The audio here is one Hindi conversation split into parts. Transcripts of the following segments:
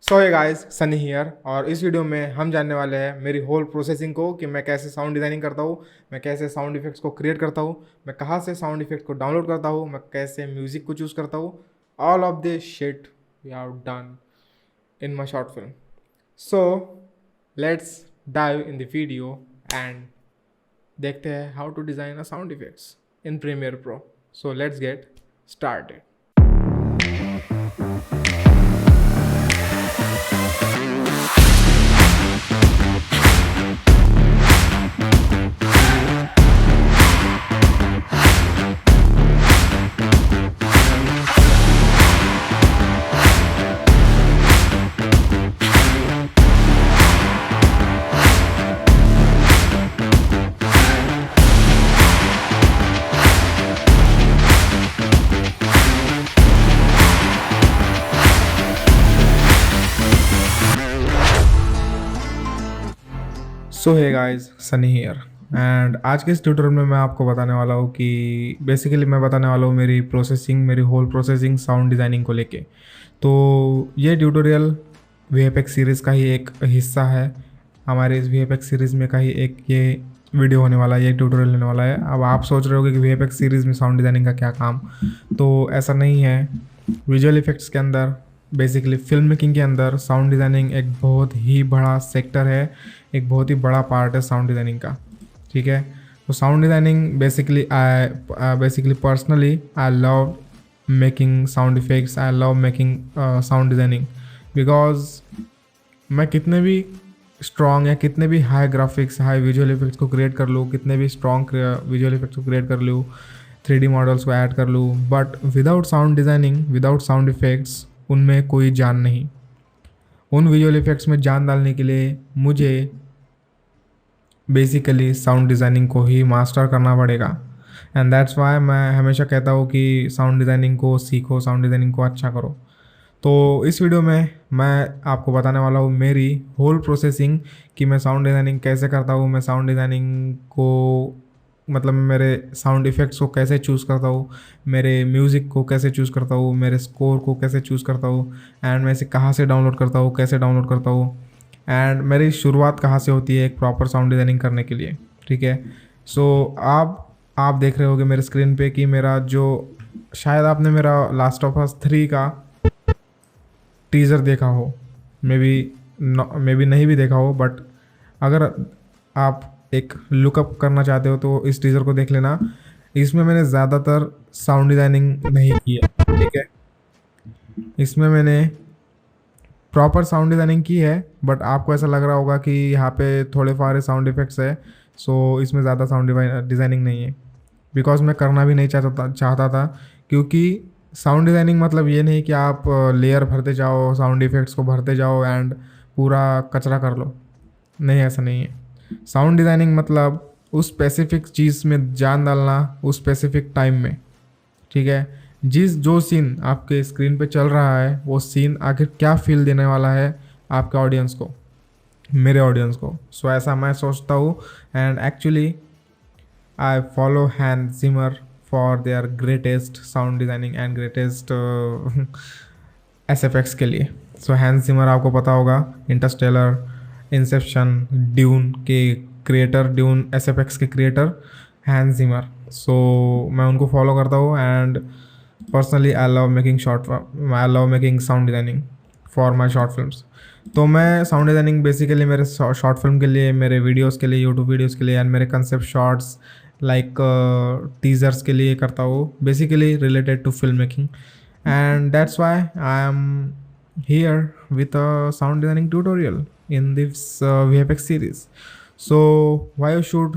So hey guys, Sunny here. और इस वीडियो में हम जानने वाले हैं मेरी होल प्रोसेसिंग को कि मैं कैसे साउंड डिज़ाइनिंग करता हूँ, मैं कैसे साउंड इफेक्ट्स को क्रिएट करता हूँ, मैं कहाँ से साउंड इफेक्ट्स को डाउनलोड करता हूँ, मैं कैसे म्यूज़िक को चूज़ करता हूँ। All of this shit we have done in my short film. So let's dive in the video and देखते हैं how to design a sound effects in Premiere Pro. So let's get started. So hey guys, Sunny here. And आज के इस ट्यूटोरियल में मैं आपको बताने वाला हूँ कि बेसिकली मैं बताने वाला हूँ मेरी होल प्रोसेसिंग साउंड डिज़ाइनिंग को लेके। तो ये ट्यूटोरियल वीएफएक्स सीरीज़ का ही एक हिस्सा है। हमारे इस वीएफएक्स सीरीज़ में का ही एक ये वीडियो होने वाला है, ये ट्यूटोरियल होने वाला है। अब आप सोच रहे होगे कि वीएफएक्स सीरीज़ में साउंड डिज़ाइनिंग का क्या काम, तो ऐसा नहीं है। विजुअल इफेक्ट्स के अंदर, बेसिकली फिल्म मेकिंग के अंदर साउंड डिज़ाइनिंग एक बहुत ही बड़ा सेक्टर है, एक बहुत ही बड़ा पार्ट है साउंड डिज़ाइनिंग का। ठीक है, तो sound designing basically personally I love making sound effects, I love making sound designing because मैं कितने भी स्ट्रॉन्ग या कितने भी high graphics, high visual effects को क्रिएट कर लूँ, कितने भी स्ट्रॉन्ग विजुअल इफेक्ट्स को क्रिएट कर लूँ, 3D मॉडल्स को ऐड कर लूँ, but without sound designing, without sound effects उनमें कोई जान नहीं। उन विजुअल इफेक्ट्स में जान डालने के लिए मुझे बेसिकली साउंड डिज़ाइनिंग को ही मास्टर करना पड़ेगा। एंड दैट्स वाई मैं हमेशा कहता हूँ कि साउंड डिज़ाइनिंग को सीखो, साउंड डिज़ाइनिंग को अच्छा करो। तो इस वीडियो में मैं आपको बताने वाला हूँ मेरी होल प्रोसेसिंग कि मैं साउंड डिज़ाइनिंग कैसे करता हूँ, मैं साउंड डिज़ाइनिंग को मतलब मेरे साउंड इफ़ेक्ट्स को कैसे चूज़ करता हूँ, मेरे म्यूज़िक को कैसे चूज़ करता हूँ, मेरे स्कोर को कैसे चूज़ करता हूँ, एंड मैं इसे कहाँ से डाउनलोड करता हूँ, कैसे डाउनलोड करता हूँ, एंड मेरी शुरुआत कहाँ से होती है एक प्रॉपर साउंड डिज़ाइनिंग करने के लिए। ठीक है, सो आप देख रहे होगे मेरे स्क्रीन पे कि मेरा जो, शायद आपने मेरा लास्ट ऑफ अस 3 का टीज़र देखा हो, मे बी नहीं भी देखा हो, बट अगर आप एक लुकअप करना चाहते हो तो इस टीज़र को देख लेना। इसमें मैंने ज़्यादातर साउंड डिज़ाइनिंग नहीं की है। ठीक है, इसमें मैंने प्रॉपर साउंड डिज़ाइनिंग की है, बट आपको ऐसा लग रहा होगा कि यहाँ पे थोड़े फारे साउंड इफ़ेक्ट्स है, सो इसमें ज़्यादा साउंड डिज़ाइनिंग नहीं है। बिकॉज मैं करना भी नहीं चाहता था, क्योंकि साउंड डिज़ाइनिंग मतलब ये नहीं कि आप लेयर भरते जाओ, साउंड इफ़ेक्ट्स को भरते जाओ एंड पूरा कचरा कर लो। नहीं, ऐसा नहीं है। साउंड डिज़ाइनिंग मतलब उस स्पेसिफिक चीज़ में जान डालना, उस स्पेसिफिक टाइम में। ठीक है, जो सीन आपके स्क्रीन पे चल रहा है, वो सीन आखिर क्या फील देने वाला है आपके ऑडियंस को, मेरे ऑडियंस को। सो ऐसा मैं सोचता हूँ। And actually I follow Hans Zimmer for their greatest sound designing and greatest SFX के लिए। सो हैंस जिमर आपको पता होगा, इंटरस्टेलर, इंसेप्शन, ड्यून के क्रिएटर, ड्यून एसएफएक्स के क्रिएटर हैंस जिमर। सो मैं उनको फॉलो करता हूँ and personally I love making sound designing for my short films. तो मैं साउंड डिज़ाइनिंग बेसिकली मेरे शॉर्ट फिल्म के लिए, मेरे वीडियोस के लिए, यूट्यूब वीडियोस के लिए एंड मेरे कंसेप्ट शॉर्ट्स लाइक टीजर्स के लिए करता हूँ, basically related to film making. And that's why I am here with a sound designing tutorial in this VFX series. So why you should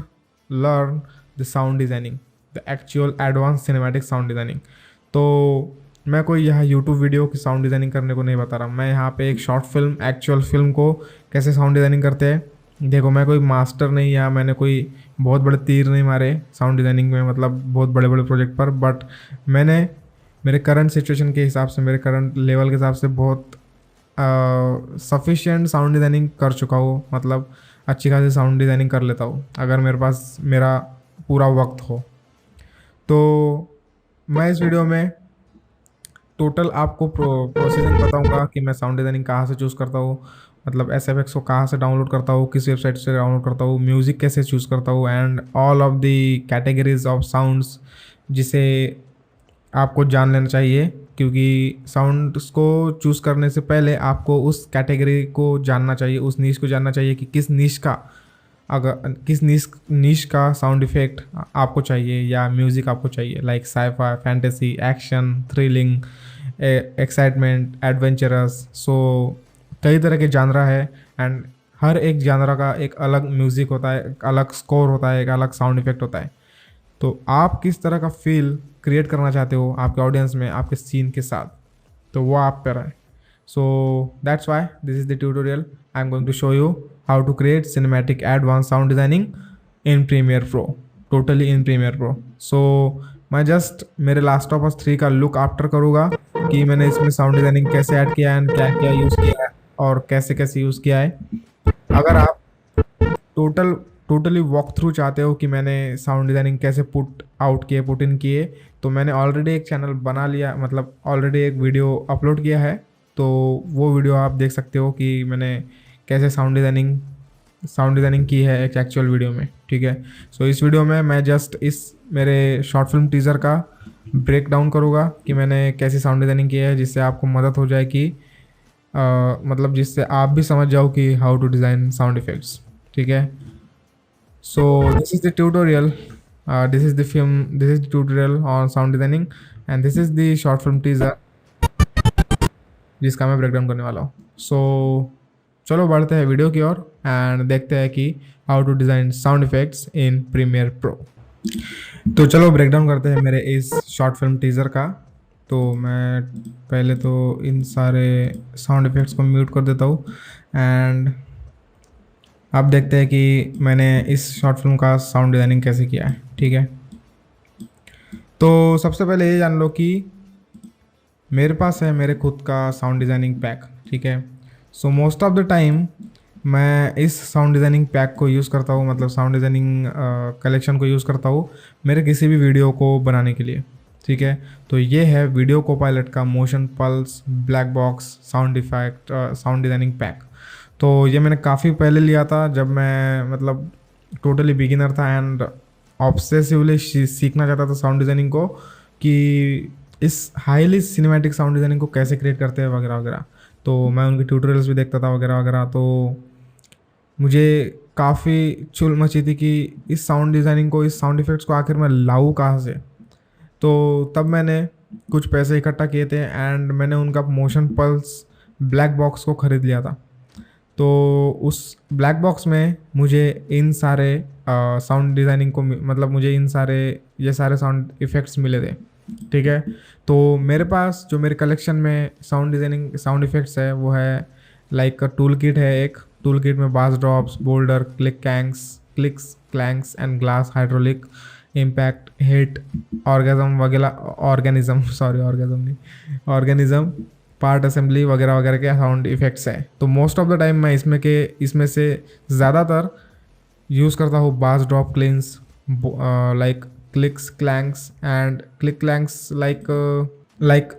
learn the sound designing, the actual advanced cinematic sound designing. तो मैं कोई यहाँ YouTube वीडियो की साउंड डिज़ाइनिंग करने को नहीं बता रहा, मैं यहाँ पे एक शॉर्ट फिल्म, एक्चुअल फिल्म को कैसे साउंड डिज़ाइनिंग करते हैं। देखो, मैं कोई मास्टर नहीं, या मैंने कोई बहुत बड़े तीर नहीं मारे साउंड डिज़ाइनिंग में, मतलब बहुत बड़े बड़े प्रोजेक्ट पर, बट मैंने मेरे करंट सिचुएशन के हिसाब से, मेरे करंट लेवल के हिसाब से बहुत सफिशिएंट साउंड डिज़ाइनिंग कर चुका हूँ। मतलब अच्छी खासी साउंड डिज़ाइनिंग कर लेता हूँ अगर मेरे पास मेरा पूरा वक्त हो। तो मैं इस वीडियो में टोटल आपको प्रोसीजर बताऊंगा कि मैं साउंड डिज़ाइनिंग कहाँ से चूज़ करता हूँ, मतलब एस एफ एक्स को कहाँ से डाउनलोड करता हूँ, किस वेबसाइट से डाउनलोड करता हूँ, म्यूज़िक कैसे चूज़ करता हूँ, and all of the categories of sounds जिसे आपको जान लेना चाहिए, क्योंकि साउंड्स को चूज़ करने से पहले आपको उस कैटेगरी को जानना चाहिए, उस नीश को जानना चाहिए कि किस नीश का, अगर किस नीश नीश का साउंड इफ़ेक्ट आपको चाहिए या म्यूज़िक आपको चाहिए, like scifi, fantasy, action, thrilling, excitement, adventurous. So कई तरह के जानरा है, एंड हर एक जानरा का एक अलग म्यूज़िक होता है, एक अलग स्कोर होता है, एक अलग साउंड इफ़ेक्ट होता है। तो आप किस तरह का फील क्रिएट करना चाहते हो आपके ऑडियंस में, आपके सीन के साथ, तो वो आप पर है। So that's why this is the tutorial I am going to show you how to create cinematic advance sound designing in Premiere Pro, totally in Premiere Pro. So मैं जस्ट मेरे लास्ट ऑफ अस 3 का लुक आफ्टर करूँगा कि मैंने इसमें साउंड डिज़ाइनिंग कैसे ऐड किया है एंड क्या क्या यूज़ किया है और कैसे कैसे यूज़ किया है। अगर आप टोटली वॉक थ्रू चाहते हो कि मैंने साउंड डिज़ाइनिंग कैसे पुट आउट किए, पुट इन किए, तो मैंने ऑलरेडी एक चैनल बना लिया, मतलब ऑलरेडी एक वीडियो अपलोड किया है, तो वो वीडियो आप देख सकते हो कि मैंने कैसे साउंड डिज़ाइनिंग की है एक एक्चुअल वीडियो में। ठीक है, सो इस वीडियो में मैं जस्ट इस मेरे शॉर्ट फिल्म टीज़र का ब्रेक डाउन करूँगा कि मैंने कैसी साउंड डिज़ाइनिंग की है, जिससे आपको मदद हो जाए कि मतलब जिससे आप भी समझ जाओ कि how to design sound effects. ठीक है, so this is the tutorial, this is the tutorial on sound designing, and this is the short film teaser जिसका मैं ब्रेकडाउन करने वाला हूँ। सो चलो बढ़ते हैं वीडियो की ओर एंड देखते हैं कि how to design sound effects in Premiere Pro. तो चलो ब्रेकडाउन करते हैं मेरे इस शॉर्ट फिल्म टीज़र का। तो मैं पहले तो इन सारे साउंड इफ़ेक्ट्स को म्यूट कर देता हूँ एंड आप देखते हैं कि मैंने इस शॉर्ट फिल्म का साउंड डिज़ाइनिंग कैसे किया है। ठीक है, तो सबसे पहले ये जान लो कि मेरे पास है मेरे खुद का साउंड डिज़ाइनिंग पैक। ठीक है, so most of the time मैं इस साउंड डिज़ाइनिंग पैक को यूज़ करता हूँ, मतलब साउंड डिज़ाइनिंग कलेक्शन को यूज़ करता हूँ मेरे किसी भी वीडियो को बनाने के लिए। ठीक है, तो ये है वीडियो कोपायलट का motion pulse black box sound effect sound designing pack. तो ये मैंने काफ़ी पहले लिया था जब मैं मतलब टोटली बिगिनर था एंड ऑब्सेसिवली सीखना चाहता था साउंड डिज़ाइनिंग को, कि इस हाईली सिनेमैटिक साउंड डिज़ाइनिंग को कैसे क्रिएट करते हैं वगैरह वगैरह। तो मैं उनके ट्यूटोरियल्स भी देखता था वगैरह वगैरह। तो मुझे काफ़ी चुल मची थी कि इस साउंड डिज़ाइनिंग को, इस साउंड इफ़ेक्ट्स को आखिर मैं लाऊं कहाँ से। तो तब मैंने कुछ पैसे इकट्ठा किए थे एंड मैंने उनका मोशन पल्स ब्लैक बॉक्स को ख़रीद लिया था। तो उस ब्लैक बॉक्स में मुझे इन सारे साउंड डिज़ाइनिंग को, मतलब मुझे ये सारे साउंड इफ़ेक्ट्स मिले थे। ठीक है, तो मेरे पास जो मेरे कलेक्शन में साउंड डिज़ाइनिंग साउंड इफ़ेक्ट्स है वो है लाइक टूल किट है। एक टूल किट में bass drops, boulder, clicks, clanks and glass, hydraulic, impact, hit, orgasm वगैरह, ऑर्गेनिज्म, पार्ट असेंबली वगैरह वगैरह के साउंड इफ़ेक्ट्स है। तो मोस्ट ऑफ द टाइम मैं इसमें से ज़्यादातर यूज़ करता हूँ बास ड्रॉप क्लिंस, like clicks clanks and like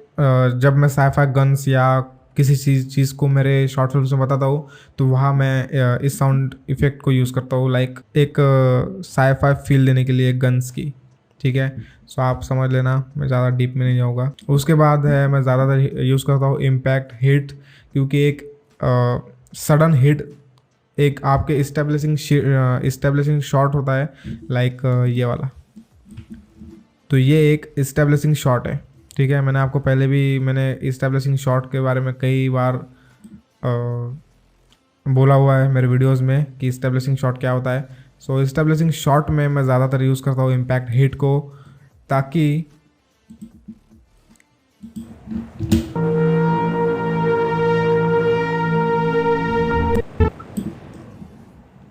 जब मैं साइफाई गन्स या किसी चीज़ को मेरे शॉर्ट फिल्म में बताता हूँ तो वहाँ मैं इस साउंड इफ़ेक्ट को यूज़ करता हूँ, लाइक एक साइफाई फील देने के लिए गन्स की। ठीक है, सो आप समझ लेना, मैं ज़्यादा डीप में नहीं जाऊँगा। उसके बाद है मैं ज़्यादातर यूज़ करता हूँ इम्पैक्ट, हिट, क्योंकि एक सडन हिट एक आपके इस्टेब्लिशिंग शॉट होता है, लाइक ये वाला। तो ये एक इस्टेब्लिशिंग शॉट है। ठीक है, मैंने आपको पहले भी मैंने इस्टेब्लिशिंग शॉट के बारे में कई बार बोला हुआ है मेरे वीडियोस में कि इस्टेब्लिशिंग शॉट क्या होता है। सो इस्टेब्लिशिंग शॉट में मैं ज़्यादातर यूज़ करता हूँ इम्पैक्ट हिट को, ताकि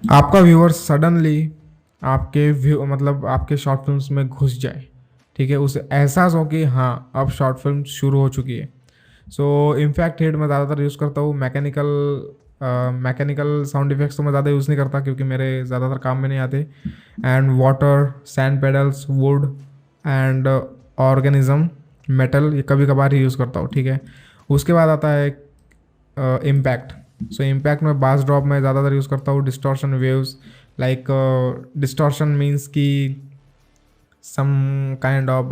आपका व्यूअर सडनली आपके शॉर्ट फिल्म्स में घुस जाए। ठीक है, उसे एहसास हो कि हाँ अब शॉर्ट फिल्म शुरू हो चुकी है। सो इम्पैक्ट हिट मैं ज़्यादातर यूज़ करता हूँ। मैकेनिकल साउंड इफेक्ट्स तो मैं ज़्यादा यूज़ नहीं करता क्योंकि मेरे ज़्यादातर काम में नहीं आते। And water, sand pedals, would and organism metal ये कभी कभार ही यूज़ करता हूँ, ठीक है। उसके बाद आता है इम्पैक्ट। सो इम्पैक्ट में बास ड्रॉप में ज़्यादातर यूज़ करता हूँ। Distortion waves, like distortion means कि सम काइंड ऑफ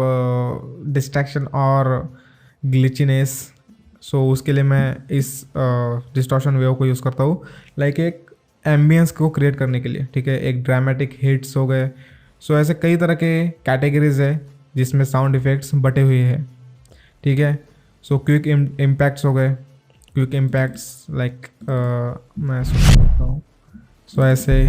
डिस्ट्रैक्शन और ग्लिचीनेस। सो उसके लिए मैं इस डिस्टॉर्शन वेव को यूज़ करता हूँ, लाइक एक एम्बियंस को क्रिएट करने के लिए, ठीक है। एक ड्रामेटिक हिट्स हो गए। सो ऐसे कई तरह के कैटेगरीज है जिसमें साउंड इफ़ेक्ट्स बटे हुए हैं, ठीक है। सो क्विक इम्पैक्ट्स हो गए। क्विक इम्पैक्ट्स लाइक मैं सोच सकता हूँ। सो ऐसे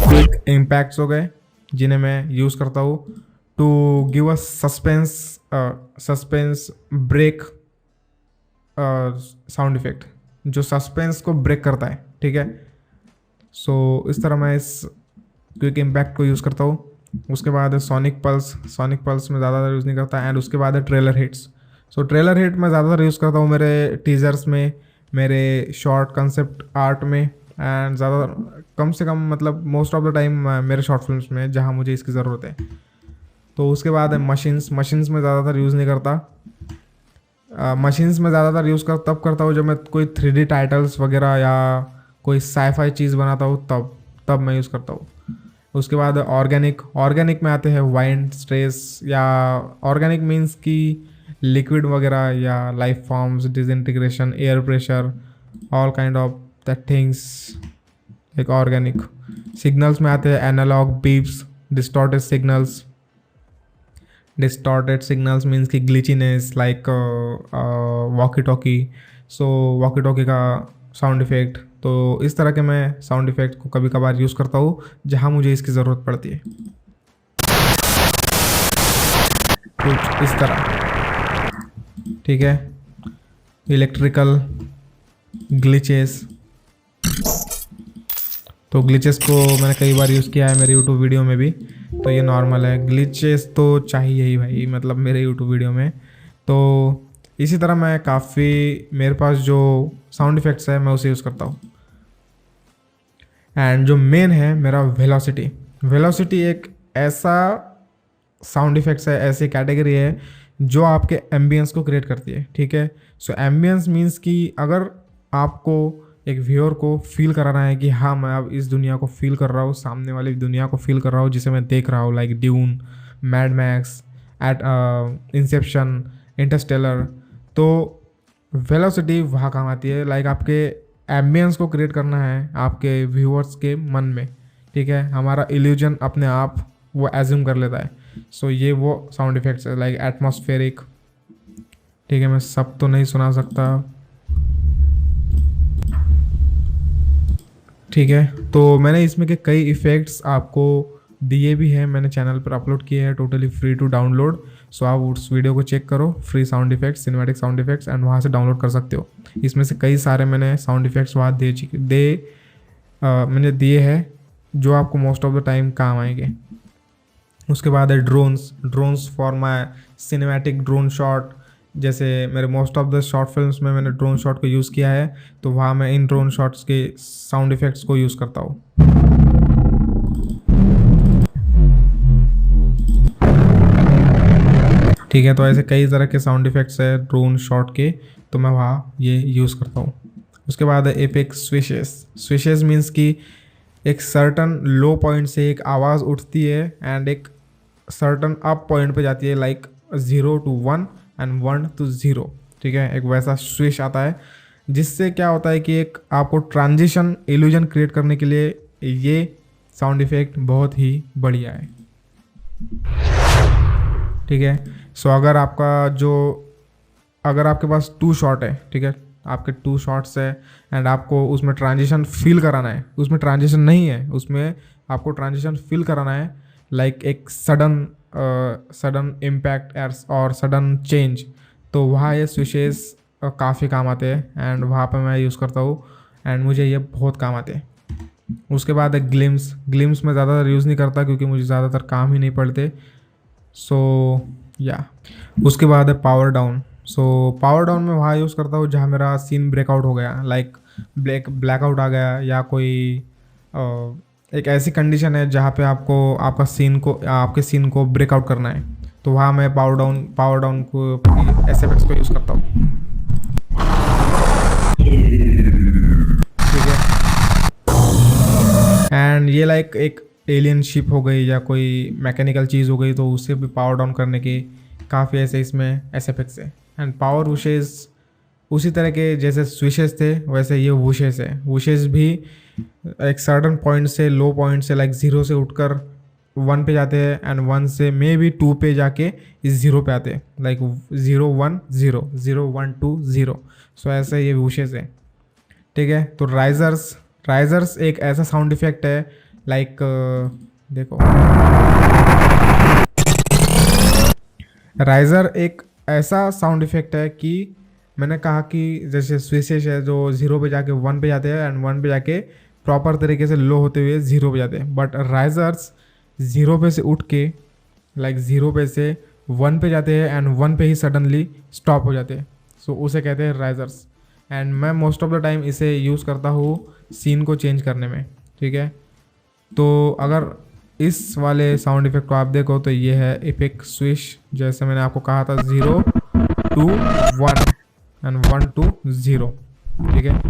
क्विक इम्पैक्ट्स हो गए जिन्हें मैं यूज़ करता हूँ to give a suspense break sound effect, जो सस्पेंस को ब्रेक करता है, ठीक है। सो इस तरह मैं इस क्विक इम्पैक्ट को यूज़ करता हूँ। उसके बाद है सोनिक पल्स। सोनिक पल्स में ज़्यादातर यूज़ नहीं करता। एंड उसके बाद है ट्रेलर हिट्स। सो ट्रेलर हिट मैं ज़्यादातर यूज़ करता हूँ मेरे टीजर्स में, मेरे शॉर्ट कंसेप्ट आर्ट में, एंड ज़्यादा कम से कम मतलब मोस्ट ऑफ द टाइम मेरे शॉर्ट फिल्म्स में जहाँ मुझे इसकी ज़रूरत है। तो उसके बाद है मशीन्स। मशीन्स में ज़्यादातर यूज़ नहीं करता। मशीन्स में ज़्यादातर यूज़ तब करता हूँ जब मैं कोई 3D टाइटल्स वगैरह या कोई साईफाई चीज़ बनाता हूँ, तब मैं यूज़ करता हूँ। उसके बाद ऑर्गेनिक। ऑर्गेनिक में आते हैं वाइंड, स्ट्रेस, या ऑर्गेनिक मीन्स कि लिक्विड वगैरह या life forms, disintegration, air pressure, all kind of that things like organic. Signals में आते हैं analog, beeps, distorted signals. Distorted signals means की glitchiness like walkie talkie. So walkie talkie का साउंड इफ़ेक्ट। तो इस तरह के मैं साउंड इफ़ेक्ट को कभी कभार यूज़ करता हूँ जहाँ मुझे इसकी ज़रूरत पड़ती है, कुछ इस तरह, ठीक है। इलेक्ट्रिकल ग्लिचेस, तो ग्लिचेस को मैंने कई बार यूज़ किया है मेरे यूट्यूब वीडियो में भी, तो ये नॉर्मल है। ग्लिचेस तो चाहिए ही भाई, मतलब मेरे यूट्यूब वीडियो में। तो इसी तरह मैं काफ़ी, मेरे पास जो साउंड इफ़ेक्ट्स है मैं उसे यूज़ करता हूँ। एंड जो मेन है मेरा वेलोसिटी। वेलोसिटी एक ऐसा साउंड इफ़ेक्ट्स है, ऐसी कैटेगरी है जो आपके एम्बियंस को क्रिएट करती है, ठीक है। सो एम्बियंस मीन्स कि अगर आपको एक व्यूअर को फील कराना है कि हाँ मैं अब इस दुनिया को फील कर रहा हूँ, सामने वाली दुनिया को फील कर रहा हूँ जिसे मैं देख रहा हूँ, like dune, mad max, Inception, Interstellar. तो वेलोसिटी वहाँ काम आती है, लाइक आपके एम्बियंस को क्रिएट करना है आपके व्यूअर्स के मन में, ठीक है। हमारा इल्यूजन अपने आप वो एज्यूम कर लेता है। सो ये वो साउंड इफ़ेक्ट्स है, लाइक एटमॉस्फेरिक, ठीक है। मैं सब तो नहीं सुना सकता, ठीक है। तो मैंने इसमें के कई इफ़ेक्ट्स आपको दिए भी हैं, मैंने चैनल पर अपलोड किए हैं, टोटली फ्री टू डाउनलोड। सो आप उस वीडियो को चेक करो, free sound effects, cinematic sound effects, and वहाँ से डाउनलोड कर सकते हो। इसमें से कई सारे मैंने साउंड इफ़ेक्ट्स वहाँ मैंने दिए हैं जो आपको मोस्ट ऑफ द टाइम काम आएंगे। उसके बाद है drones. Drones for my cinematic drone shot, जैसे मेरे most of the short films में मैंने ड्रोन शॉट को यूज़ किया है, तो वहाँ मैं इन ड्रोन शॉट्स के साउंड इफ़ेक्ट्स को यूज़ करता हूँ, ठीक है। तो ऐसे कई तरह के साउंड इफ़ेक्ट्स है ड्रोन शॉट के, तो मैं वहाँ ये यूज़ करता हूँ। उसके बाद है एपेक्स स्विशेस। स्विशेस मीन्स कि एक सर्टन लो पॉइंट से एक आवाज़ उठती है एंड एक सर्टन अप पॉइंट पे जाती है, लाइक 0 to 1 एंड 1 to 0, ठीक है। एक वैसा स्विश आता है जिससे क्या होता है कि एक आपको ट्रांजिशन इल्यूजन क्रिएट करने के लिए ये साउंड इफ़ेक्ट बहुत ही बढ़िया है, ठीक है। सो अगर आपके पास 2 शॉट है, ठीक है, आपके 2 शॉट्स है एंड आपको उसमें ट्रांजिशन फील कराना है, उसमें ट्रांजिशन नहीं है, उसमें आपको ट्रांजिशन फील कराना है, लाइक एक सडन इम्पैक्ट और सडन चेंज, तो वहाँ ये स्विचेस काफ़ी काम आते हैं एंड वहाँ पे मैं यूज़ करता हूँ एंड मुझे ये बहुत काम आते हैं। उसके बाद है ग्लिम्स। ग्लिम्स में ज़्यादातर यूज़ नहीं करता क्योंकि मुझे ज़्यादातर काम ही नहीं पड़ते। सो या उसके बाद है power down. So power down में वहाँ यूज़ करता हूँ जहाँ मेरा सीन ब्रेकआउट हो गया, लाइक ब्लैकआउट आ गया या कोई एक ऐसी कंडीशन है जहाँ पे आपको आपके सीन को ब्रेकआउट करना है, तो वहाँ मैं पावर डाउन को SFX को यूज़ करता हूँ। ठीक है, एंड ये लाइक एक एलियन शिप हो गई या कोई मैकेनिकल चीज़ हो गई, तो उससे भी पावर डाउन करने के काफ़ी ऐसे इसमें SFX है। एंड पावर वुशेस उसी तरह के जैसे स्विशेस थे वैसे ये वुशेस है। वुशेस भी एक सर्टन पॉइंट से, लो पॉइंट से लाइक 0 से उठकर 1 पे जाते हैं, एंड 1 से मे बी 2 पे जाके इस 0 पे आते हैं, लाइक 0 1 0 0 1 2 0। सो ऐसे ये वुशेस है। ठीक है, तो राइजर्स एक ऐसा साउंड इफेक्ट है लाइक देखो, राइजर एक ऐसा साउंड इफेक्ट है कि मैंने कहा कि जैसे स्विचेस है जो 0 पे जाके 1 पे जाते हैं एंड 1 पे जाके प्रॉपर तरीके से लो होते हुए 0 पे जाते हैं, बट राइजर्स 0 पे से उठ के लाइक 0 पे से 1 पे जाते हैं एंड 1 पे ही सडनली स्टॉप हो जाते हैं। सो उसे कहते हैं राइजर्स, एंड मैं मोस्ट ऑफ द टाइम इसे यूज़ करता हूँ सीन को चेंज करने में। ठीक है, तो अगर इस वाले साउंड इफेक्ट को आप देखो तो ये है एपिक स्विश, जैसे मैंने आपको कहा था 0 2 1 एंड 1 2 0। ठीक है,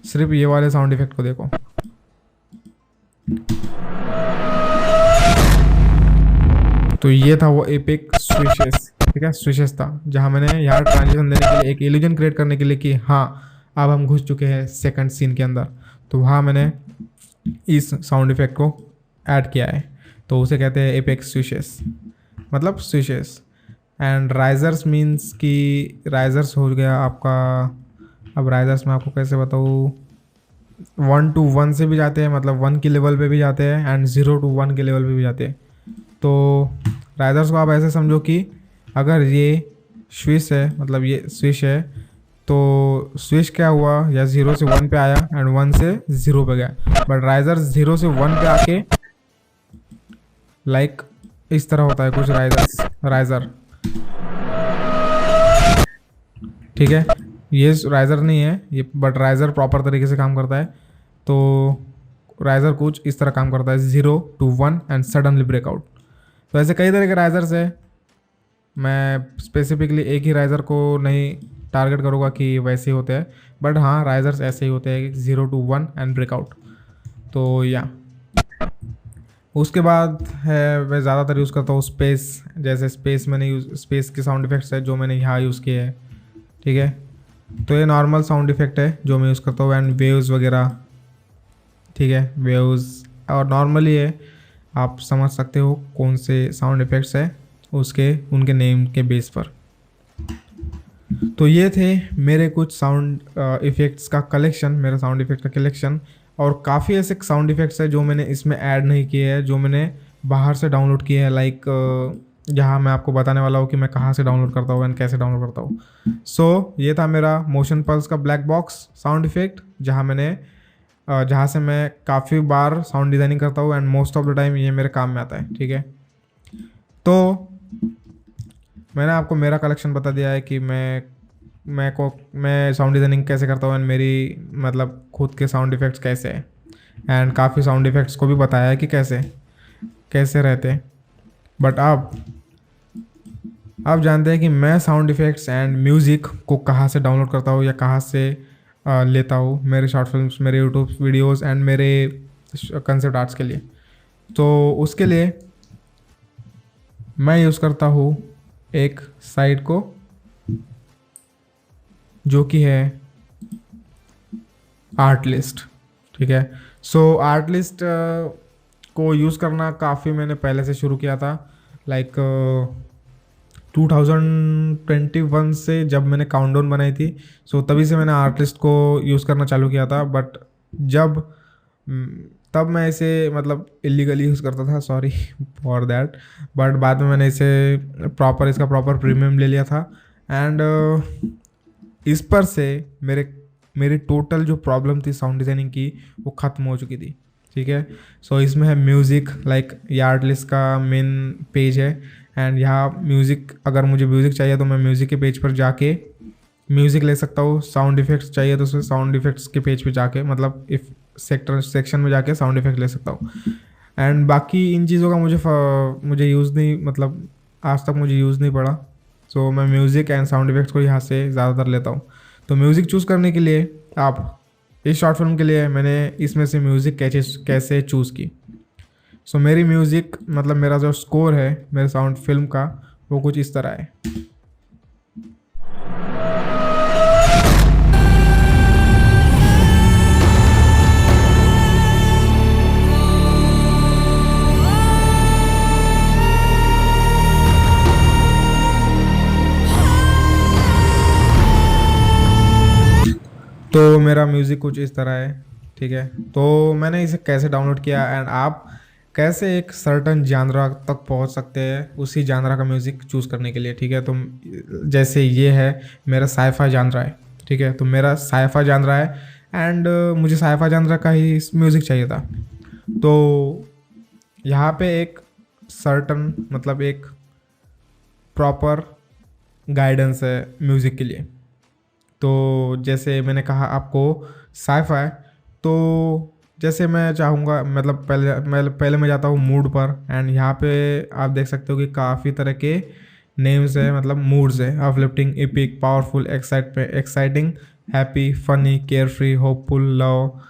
सिर्फ ये वाले साउंड इफेक्ट को देखो। तो ये था वो एपिक स्विशेस। ठीक है, स्विशेस था जहाँ मैंने यहाँ ट्रांजिशन देने के लिए, एक इल्यूजन क्रिएट करने के लिए कि हाँ अब हम घुस चुके हैं सेकंड सीन के अंदर, तो वहाँ मैंने इस साउंड इफेक्ट को ऐड किया है। तो उसे कहते हैं एपिक स्विशेस, मतलब स्विशेस। एंड राइजर्स मीन्स कि राइजर्स हो गया आपका, अब राइजर्स मैं आपको कैसे बताऊँ, 1 to 1 से भी जाते हैं, मतलब 1 के लेवल पे भी जाते हैं एंड 0 to 1 के लेवल पे भी जाते हैं। तो राइजर्स को आप ऐसे समझो कि अगर ये स्विच है, मतलब ये स्विच है, तो स्विच क्या हुआ, या 0 से 1 पे आया एंड 1 से 0 पे गया, बट राइजर 0 से 1 पे आके लाइक इस तरह होता है कुछ राइजर। ठीक है, ये राइजर नहीं है ये, बट राइजर प्रॉपर तरीके से काम करता है। तो राइजर कुछ इस तरह काम करता है, 0 to 1 एंड सडनली ब्रेकआउट। तो ऐसे कई तरह के राइजर्स है, मैं स्पेसिफिकली एक ही राइजर को नहीं टारगेट करूँगा कि वैसे ही होते हैं, बट हाँ राइजर्स ऐसे ही होते हैं, 0 to 1 एंड ब्रेकआउट। तो या उसके बाद है मैं ज़्यादातर यूज़ करता हूँ स्पेस, जैसे स्पेस के साउंड इफेक्ट्स है जो मैंने यहाँ यूज़ किए हैं। ठीक है, तो ये नॉर्मल साउंड इफेक्ट है जो मैं यूज़ करता हूँ, एंड वेव्स वगैरह। ठीक है, वेव्स और नॉर्मली है, आप समझ सकते हो कौन से साउंड इफेक्ट्स है उनके नेम के बेस पर। तो ये थे मेरे कुछ साउंड इफ़ेक्ट्स का कलेक्शन, मेरा साउंड इफ़ेक्ट का कलेक्शन। और काफ़ी ऐसे साउंड इफ़ेक्ट्स है जो मैंने इसमें ऐड नहीं किए हैं, जो मैंने बाहर से डाउनलोड किए हैं, लाइक जहाँ मैं आपको बताने वाला हूँ कि मैं कहाँ से डाउनलोड करता हूँ एंड कैसे डाउनलोड करता हूँ। सो ये था मेरा मोशन पल्स का ब्लैक बॉक्स साउंड इफ़ेक्ट, जहाँ से मैं काफ़ी बार साउंड डिज़ाइनिंग करता हूँ and most of the time ये मेरे काम में आता है। ठीक है, तो मैंने आपको मेरा कलेक्शन बता दिया है कि मैं साउंड डिज़ाइनिंग कैसे करता हूँ एंड मेरी मतलब खुद के साउंड इफ़ेक्ट्स कैसे हैं, एंड काफ़ी साउंड इफ़ेक्ट्स को भी बताया है कि कैसे रहते हैं। बट आप जानते हैं कि मैं साउंड इफ़ेक्ट्स एंड म्यूज़िक को कहाँ से डाउनलोड करता हूँ या कहाँ से लेता हूँ मेरे शॉर्ट फिल्म्स, मेरे यूट्यूब वीडियोस एंड मेरे कंसेप्ट आर्ट्स के लिए। तो उसके लिए मैं यूज़ करता हूँ एक साइट को जो कि है आर्टलिस्ट। ठीक है, सो आर्टलिस्ट को यूज़ करना काफ़ी मैंने पहले से शुरू किया था, लाइक 2021 से जब मैंने काउंटडाउन बनाई थी, सो तभी से मैंने आर्टलिस्ट को यूज़ करना चालू किया था। बट तब मैं इसे मतलब इलीगली यूज़ करता था, सॉरी फॉर दैट। बट बाद में मैंने इसका प्रॉपर प्रीमियम ले लिया था, एंड इस पर से मेरी टोटल जो प्रॉब्लम थी साउंड डिज़ाइनिंग की वो ख़त्म हो चुकी थी। ठीक है, सो इसमें है म्यूज़िक, लाइक ये आर्टलिस्ट का मेन पेज है, एंड यहाँ म्यूज़िक, अगर मुझे म्यूज़िक चाहिए तो मैं म्यूज़िक के पेज पर जाके म्यूज़िक ले सकता हूँ। साउंड इफ़ेक्ट्स चाहिए तो साउंड इफ़ेक्ट्स के पेज पे जाके, मतलब सेक्शन में जाके साउंड इफेक्ट ले सकता हूँ। एंड बाकी इन चीज़ों का मुझे यूज़ नहीं, मतलब आज तक मुझे यूज़ नहीं पड़ा। सो मैं म्यूज़िक एंड साउंड इफेक्ट्स को यहाँ से ज़्यादातर लेता हूँ। तो म्यूज़िक चूज़ करने के लिए आप इस शॉर्ट फिल्म के लिए मैंने इसमें से म्यूज़िक कैसे चूज़ की। सो मेरी म्यूज़िक मतलब मेरा जो स्कोर है मेरे साउंड फिल्म का वो कुछ इस तरह है। तो मेरा म्यूज़िक कुछ इस तरह है, ठीक है। तो मैंने इसे कैसे डाउनलोड किया एंड आप कैसे एक सर्टन जानरा तक पहुंच सकते हैं उसी जानरा का म्यूज़िक चूज़ करने के लिए, ठीक है। तो जैसे ये है मेरा साइफा जानरा है, ठीक है। तो मेरा साइफा जानरा है एंड मुझे साइफा जानरा का ही म्यूज़िक चाहिए था। तो यहाँ पे एक सर्टन मतलब एक प्रॉपर गाइडेंस है म्यूज़िक के लिए। तो जैसे मैंने कहा आपको साइफाई, तो जैसे मैं चाहूँगा मतलब पहले मैं जाता हूँ मूड पर एंड यहाँ पे आप देख सकते हो कि काफ़ी तरह के नेम्स है, मतलब मूड्स है। Uplifting, epic, powerful, exciting, happy, funny, care free, hopeful, love.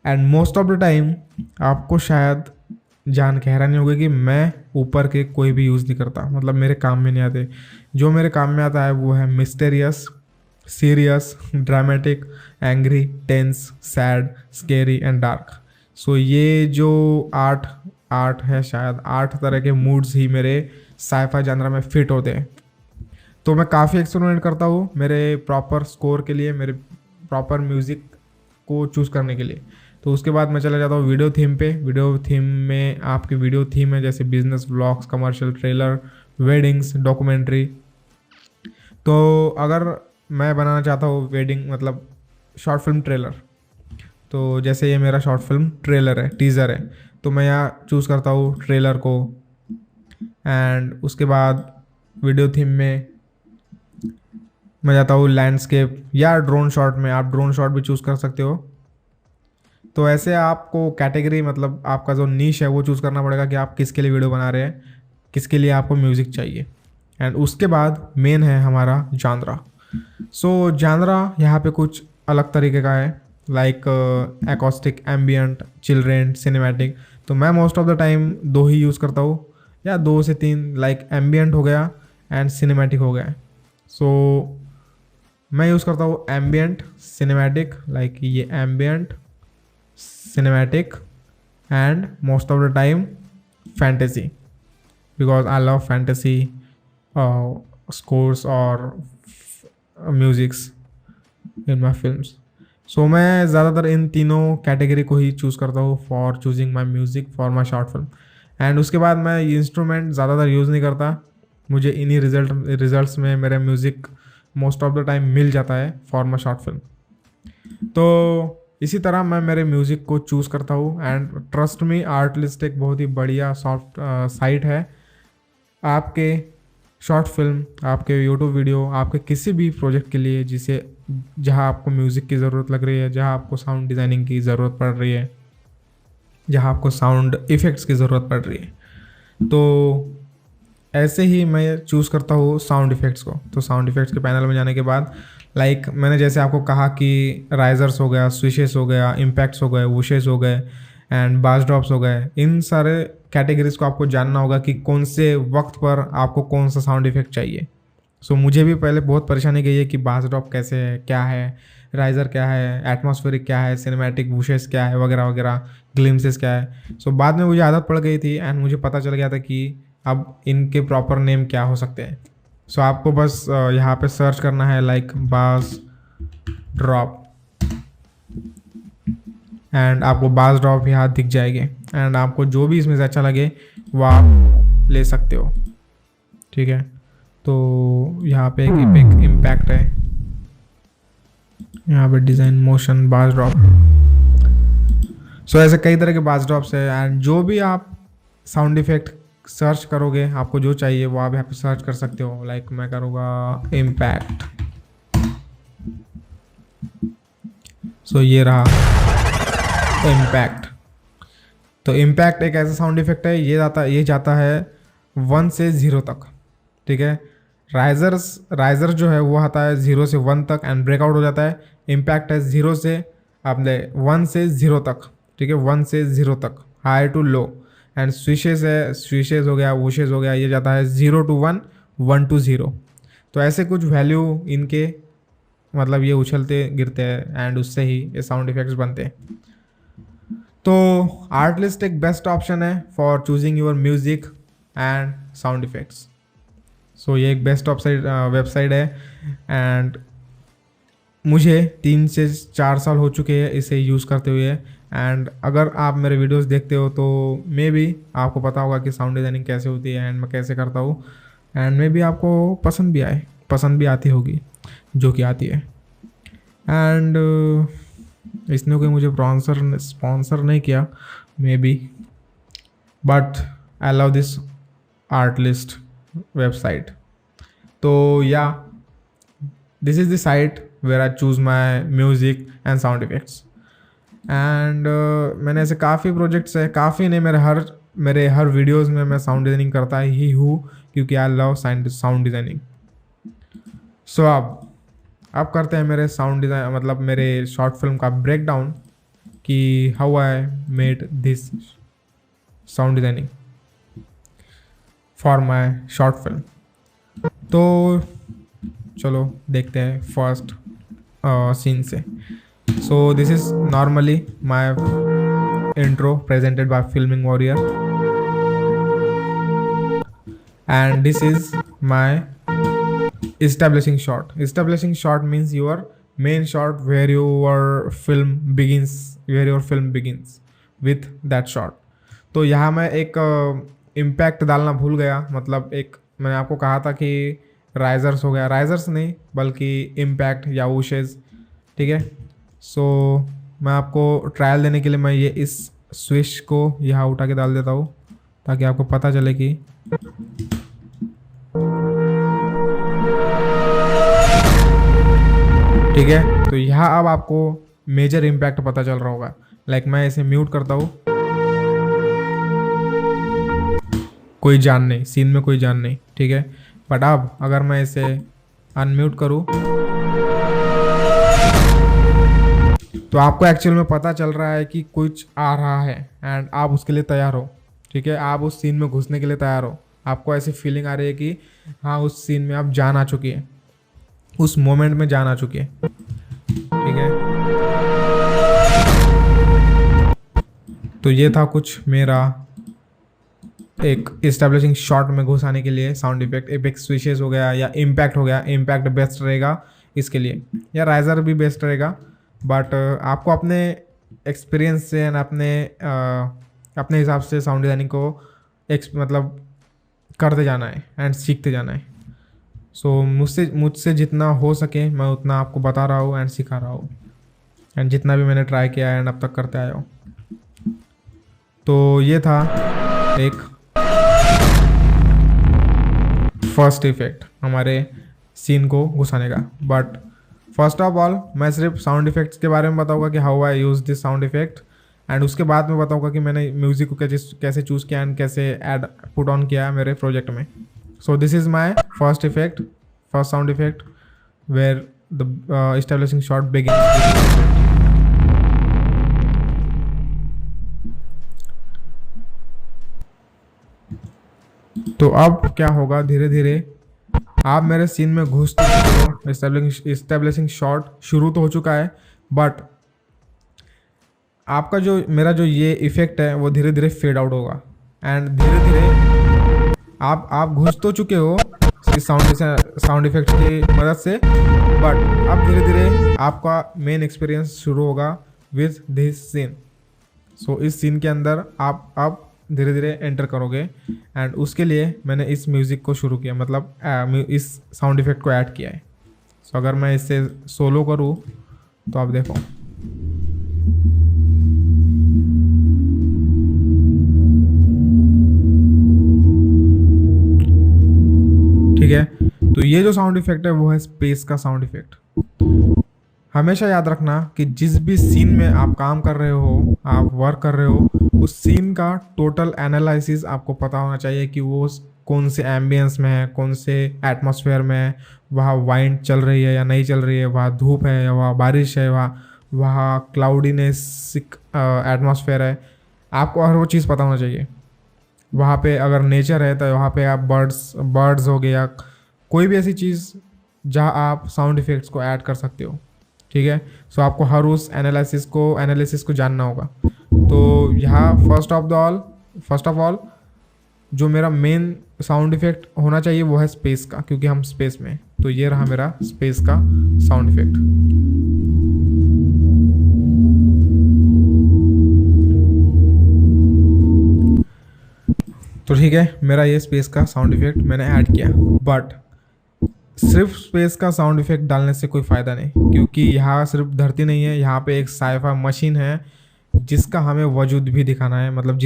And most of the time आपको शायद जान के हैरानी होगी कि मैं ऊपर के कोई भी यूज़ नहीं करता, मतलब मेरे काम में नहीं आते। जो मेरे काम में आता है वो है mysterious, serious, dramatic, angry, tense, sad, scary and dark. So ये जो आठ है, शायद 8 तरह के मूड्स ही मेरे साइफाई जानरा में फिट होते हैं। तो मैं काफ़ी एक्सपेरिमेंट करता हूँ मेरे प्रॉपर स्कोर के लिए, मेरे प्रॉपर म्यूज़िक को चूज़ करने के लिए। तो उसके बाद मैं चला जाता हूँ वीडियो थीम पे। वीडियो थीम में आपकी वीडियो थीम है जैसे business, vlogs, commercial, trailer, weddings, documentary. तो अगर मैं बनाना चाहता हूँ वेडिंग मतलब शॉर्ट फिल्म ट्रेलर, तो जैसे ये मेरा शॉर्ट फिल्म ट्रेलर है, टीज़र है, तो मैं यहाँ चूज़ करता हूँ ट्रेलर को। एंड उसके बाद वीडियो थीम में मैं जाता हूँ लैंडस्केप या ड्रोन शॉट में। आप ड्रोन शॉट भी चूज़ कर सकते हो। तो ऐसे आपको कैटेगरी मतलब आपका जो नीश है वो चूज़ करना पड़ेगा कि आप किसके लिए वीडियो बना रहे हैं, किसके लिए आपको म्यूज़िक चाहिए। एंड उसके बाद मेन है हमारा जानरा। सो जानरा यहाँ पे कुछ अलग तरीके का है, like acoustic, ambient, children, cinematic. तो मैं most of the time 2 he use करता हूँ या 2 से 3, लाइक एम्बियंट हो गया एंड सिनेमैटिक हो गया। सो मैं यूज़ करता हूँ एम्बियंट, सिनेमैटिक, लाइक ये ambient, cinematic and most of the time fantasy, because I love fantasy scores और म्यूजिक्स इन माई फिल्म्स। सो मैं ज़्यादातर इन तीनों कैटेगरी को ही चूज़ करता हूँ for choosing my music for my short film. And उसके बाद मैं इंस्ट्रूमेंट ज़्यादातर यूज़ नहीं करता, मुझे इन्हीं रिजल्ट्स में मेरा music most of the time मिल जाता है फॉर माई शॉर्ट फिल्म। तो इसी तरह मैं मेरे म्यूज़िक को चूज़ करता हूँ। एंड ट्रस्ट मी, आर्टलिस्ट एक बहुत ही बढ़िया सॉफ्ट साइट है आपके शॉर्ट फिल्म, आपके यूट्यूब वीडियो, आपके किसी भी प्रोजेक्ट के लिए जहाँ आपको म्यूज़िक की ज़रूरत लग रही है, जहाँ आपको साउंड डिज़ाइनिंग की ज़रूरत पड़ रही है, जहाँ आपको साउंड इफ़ेक्ट्स की ज़रूरत पड़ रही है। तो ऐसे ही मैं चूज़ करता हूँ साउंड इफ़ेक्ट्स को। तो साउंड इफ़ेक्ट्स के पैनल में जाने के बाद लाइक मैंने जैसे आपको कहा कि राइजर्स हो गया, स्विशेस हो गया, इम्पैक्ट्स हो गए, वुशेस हो गए एंड बास ड्रॉप्स हो गए, इन सारे कैटेगरीज को आपको जानना होगा कि कौन से वक्त पर आपको कौन सा साउंड इफेक्ट चाहिए। सो मुझे भी पहले बहुत परेशानी गई है कि बास ड्रॉप कैसे है, क्या है, राइजर क्या है, एटमॉस्फेरिक क्या है, सिनेमैटिक वुशेस क्या है, वगैरह वगैरह, ग्लिम्सेस क्या है। सो बाद में मुझे आदत पड़ गई थी एंड मुझे पता चल गया था कि अब इनके प्रॉपर नेम क्या हो सकते हैं। सो आपको बस यहाँ पे सर्च करना है लाइक बास ड्रॉप एंड आपको बास ड्रॉप यहाँ दिख जाएंगे एंड आपको जो भी इसमें से अच्छा लगे वो आप ले सकते हो, ठीक है। तो यहाँ पे एक इम्पैक्ट है, यहाँ पे डिज़ाइन, मोशन, बास ड्रॉप। सो ऐसे कई तरह के बास ड्रॉप्स है एंड जो भी आप साउंड इफेक्ट सर्च करोगे आपको जो चाहिए वो आप यहाँ पे सर्च कर सकते हो। लाइक मैं करूँगा इम्पैक्ट। सो ये रहा इम्पैक्ट। तो इम्पैक्ट एक ऐसा साउंड इफेक्ट है, ये जाता है 1 से 0 तक, ठीक है। राइजर जो है वो आता है 0 से 1 तक एंड ब्रेकआउट हो जाता है। इम्पैक्ट है 0 से आपने 1 से 0 तक, ठीक है, 1 से 0 तक, हाई टू लो। एंड स्विशेज हो गया, वोशेज हो गया, ये जाता है 0 to 1, 1 to 0। तो ऐसे कुछ वैल्यू इनके मतलब ये उछलते गिरते हैं एंड उससे ही ये साउंड इफेक्ट्स बनते हैं। तो आर्टलिस्ट एक बेस्ट ऑप्शन है for choosing your music and sound effects. So ये एक बेस्ट वेबसाइट है एंड मुझे 3 से 4 साल हो चुके हैं इसे यूज़ करते हुए। एंड अगर आप मेरे वीडियोस देखते हो तो मे भी आपको पता होगा कि साउंड डिज़ाइनिंग कैसे होती है एंड मैं कैसे करता हूँ, एंड मे भी आपको पसंद भी आती होगी, जो कि आती है। एंड इसने कोई मुझे स्पॉन्सर नहीं किया maybe, but I love this Artlist website. तो yeah this is the site where I choose my music and sound effects. And मैंने ऐसे काफ़ी प्रोजेक्ट्स है, काफ़ी नहीं, मेरे हर वीडियोस में मैं साउंड डिज़ाइनिंग करता ही हूँ क्योंकि आई लव साउंड डिज़ाइनिंग। सो अब करते हैं मेरे साउंड डिज़ाइन मतलब मेरे शॉर्ट फिल्म का ब्रेक डाउन कि how I made this sound designing for my short film. तो चलो देखते हैं फर्स्ट सीन से। सो this is normally my intro presented by Filming Warrior, and this is my establishing shot. Establishing shot means your main shot where your film begins with that shot. तो यहाँ मैं एक इम्पैक्ट डालना भूल गया, मतलब एक मैंने आपको कहा था कि राइजर्स हो गया, राइजर्स नहीं बल्कि इम्पैक्ट या वूशेज, ठीक है। सो मैं आपको ट्रायल देने के लिए मैं ये इस स्विच को यहाँ उठा के डाल देता हूँ ताकि आपको पता चले कि ठीक है। तो यहाँ अब आपको मेजर इम्पैक्ट पता चल रहा होगा। लाइक मैं इसे म्यूट करता हूँ, कोई जान नहीं, सीन में कोई जान नहीं, ठीक है। बट अब अगर मैं इसे अनम्यूट करूँ तो आपको एक्चुअल में पता चल रहा है कि कुछ आ रहा है एंड आप उसके लिए तैयार हो, ठीक है। आप उस सीन में घुसने के लिए तैयार हो, आपको ऐसी फीलिंग आ रही है कि हाँ उस सीन में आप जान आ चुकी है, उस मोमेंट में जान आ चुकी है, ठीक है। तो ये था कुछ मेरा एक एस्टेब्लिशिंग शॉट में घुसाने के लिए साउंड इफेक्ट। एक स्विचेस हो गया या इम्पैक्ट हो गया, इम्पैक्ट बेस्ट रहेगा इसके लिए, या राइजर भी बेस्ट रहेगा। बट आपको अपने एक्सपीरियंस से एंड अपने हिसाब से साउंड डिज़ाइनिंग को मतलब करते जाना है एंड सीखते जाना है। सो मुझसे जितना हो सके मैं उतना आपको बता रहा हूँ एंड सिखा रहा हूँ, एंड जितना भी मैंने ट्राई किया है एंड अब तक करते आया हूँ। तो ये था एक फर्स्ट इफेक्ट हमारे सीन को घुसाने का। बट फर्स्ट ऑफ ऑल मैं सिर्फ साउंड इफेक्ट्स के बारे में बताऊंगा कि how I use this sound effect, and उसके बाद मैं बताऊंगा कि मैंने म्यूज़िक को कैसे चूज़ किया एंड कैसे ऐड पुट ऑन किया मेरे प्रोजेक्ट में। So this is my first sound effect where the establishing shot begins. तो अब क्या होगा, धीरे धीरे आप मेरे सीन में घुस चुके हो, एस्टेब्लिशिंग शॉट शुरू तो हो चुका है, बट आपका मेरा जो ये इफेक्ट है वो धीरे धीरे फेड आउट होगा एंड धीरे धीरे आप घुस तो चुके हो इस साउंड इफेक्ट की मदद से, बट अब धीरे धीरे आपका मेन एक्सपीरियंस शुरू होगा विद दिस सीन। सो इस सीन के अंदर आप अब धीरे धीरे एंटर करोगे एंड उसके लिए मैंने इस म्यूज़िक को शुरू किया, मतलब इस साउंड इफेक्ट को ऐड किया है। सो अगर मैं इसे सोलो करूँ तो आप देखो, ठीक है। तो ये जो साउंड इफेक्ट है वो है स्पेस का साउंड इफेक्ट। हमेशा याद रखना कि जिस भी सीन में आप काम कर रहे हो, आप वर्क कर रहे हो, उस सीन का टोटल एनालिसिस आपको पता होना चाहिए कि वो कौन से एम्बियंस में है, कौन से एटमॉस्फेयर में है, वहाँ वाइंड चल रही है या नहीं चल रही है, वहाँ धूप है या वहाँ बारिश है, वहाँ क्लाउडीनेस एटमॉस्फेयर है। आपको हर वो चीज़ पता होना चाहिए। वहाँ पे अगर नेचर है तो वहाँ पे आप बर्ड्स हो गए या कोई भी ऐसी चीज़ जहाँ आप साउंड इफ़ेक्ट्स को ऐड कर सकते हो। ठीक है, सो आपको हर उस एनालिसिस को जानना होगा। तो यहाँ फर्स्ट ऑफ ऑल जो मेरा मेन साउंड इफ़ेक्ट होना चाहिए वो है स्पेस का, क्योंकि हम स्पेस में हैं। तो ये रहा मेरा स्पेस का साउंड इफ़ेक्ट। तो ठीक है, मेरा ये स्पेस का साउंड इफ़ेक्ट मैंने ऐड किया। बट सिर्फ स्पेस का साउंड इफ़ेक्ट डालने से कोई फ़ायदा नहीं, क्योंकि यहाँ सिर्फ धरती नहीं है, यहाँ पे एक साइफा मशीन है जिसका हमें वजूद भी दिखाना है, मतलब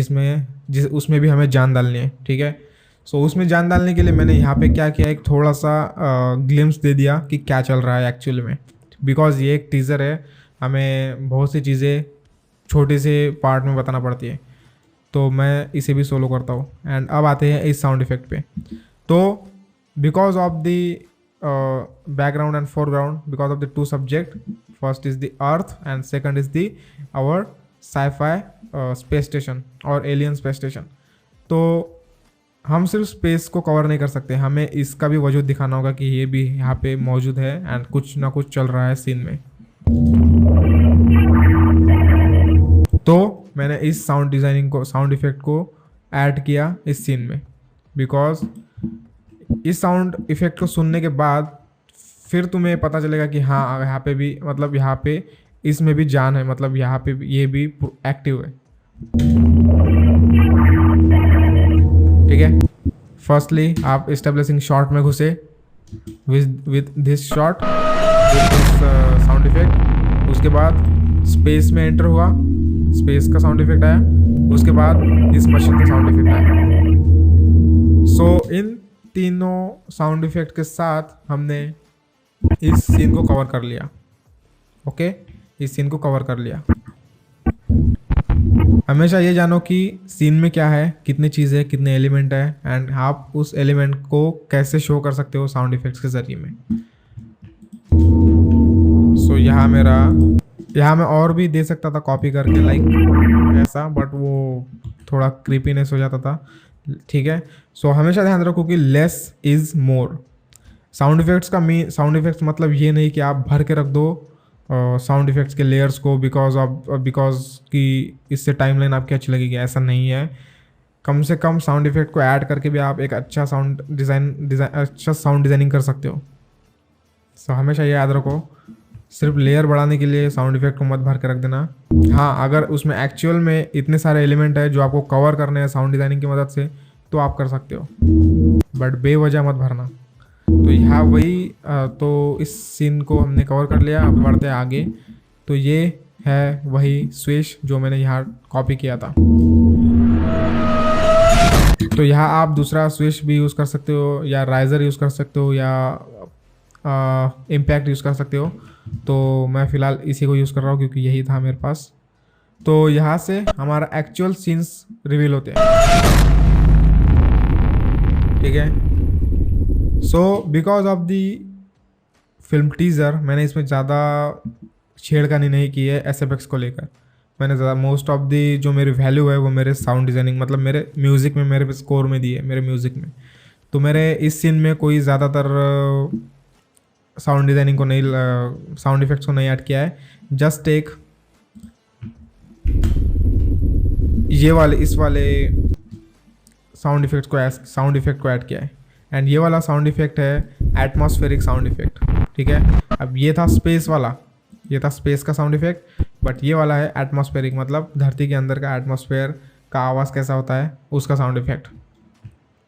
उसमें भी हमें जान डालनी है। ठीक है, सो उसमें जान डालने के लिए मैंने यहाँ पे क्या किया, एक थोड़ा सा ग्लिम्स दे दिया कि क्या चल रहा है एक्चुअल में। बिकॉज ये एक टीज़र है, हमें बहुत सी चीज़ें छोटे से पार्ट में बताना पड़ती है, तो मैं इसे भी सोलो करता हूँ। एंड अब आते हैं इस साउंड इफ़ेक्ट पे। तो because of the background and foreground, because of the two subject, first is the earth and second is the our sci-fi space station और alien space station। तो हम सिर्फ स्पेस को कवर नहीं कर सकते, हमें इसका भी वजूद दिखाना होगा कि ये भी यहाँ पे मौजूद है एंड कुछ ना कुछ चल रहा है सीन में। तो मैंने इस साउंड इफेक्ट को ऐड किया इस सीन में, बिकॉज इस साउंड इफ़ेक्ट को सुनने के बाद फिर तुम्हें पता चलेगा कि हाँ यहाँ पे भी, मतलब यहाँ पे इसमें भी जान है, मतलब यहाँ पे ये भी एक्टिव है। ठीक है, फर्स्टली आप एस्टेब्लिशिंग शॉट में घुसे with this shot, with this sound effect. उसके बाद स्पेस में एंटर हुआ, स्पेस का साउंड इफेक्ट आया। उसके बाद इस मशीन का साउंड इफेक्ट आया। सो इन तीनों साउंड इफेक्ट के साथ हमने इस सीन को कवर कर लिया। ओके, इस सीन को कवर कर लिया। हमेशा ये जानो कि सीन में क्या है, कितनी चीज़ें, कितने एलिमेंट है, एंड आप उस एलिमेंट को कैसे शो कर सकते हो साउंड इफेक्ट्स के ज़रिए में। सो यहाँ मैं और भी दे सकता था कॉपी करके, लाइक ऐसा, बट वो थोड़ा क्रीपीनेस हो जाता था। ठीक है, सो हमेशा ध्यान रखो कि less is more. Sound effects मतलब ये नहीं कि आप भर के रख दो साउंड इफेक्ट्स के लेयर्स को, बिकॉज कि इससे टाइमलाइन आपकी अच्छी लगेगी, ऐसा नहीं है। कम से कम साउंड इफेक्ट को ऐड करके भी आप एक अच्छा साउंड डिज़ाइनिंग कर सकते हो। सो हमेशा ये याद रखो, सिर्फ लेयर बढ़ाने के लिए साउंड इफेक्ट को मत भर के रख देना। हाँ, अगर उसमें एक्चुअल में इतने सारे एलिमेंट है जो आपको कवर करने हैं साउंड डिज़ाइनिंग की मदद से, तो आप कर सकते हो, बट बेवजह मत भरना। तो यहाँ तो इस सीन को हमने कवर कर लिया। अब बढ़ते हैं आगे। तो ये है वही स्विच जो मैंने यहाँ कॉपी किया था। तो यहाँ आप दूसरा स्विच भी यूज़ कर सकते हो, या राइजर यूज़ कर सकते हो, या इम्पैक्ट यूज़ कर सकते हो। तो मैं फ़िलहाल इसी को यूज़ कर रहा हूँ क्योंकि यही था मेरे पास। तो यहाँ से हमारा एक्चुअल सीन्स रिवील होते हैं। ठीक है, so because of the film teaser मैंने इसमें ज़्यादा छेड़खानी नहीं की है SFX को लेकर। मैंने ज़्यादा मोस्ट ऑफ दी जो मेरी वैल्यू है वो मेरे साउंड डिज़ाइनिंग, मतलब मेरे म्यूज़िक में, मेरे स्कोर में दी है, मेरे म्यूज़िक में। तो मेरे इस सीन में कोई ज़्यादातर साउंड इफेक्ट्स को नहीं ऐड किया है। जस्ट एक इस वाले साउंड इफेक्ट को ऐड किया है। एंड ये वाला साउंड इफेक्ट है एटमॉस्फेरिक साउंड इफेक्ट। ठीक है, अब ये था स्पेस का साउंड इफेक्ट, बट ये वाला है एटमॉस्फेरिक, मतलब धरती के अंदर का एटमॉस्फेयर का आवाज़ कैसा होता है उसका साउंड इफेक्ट,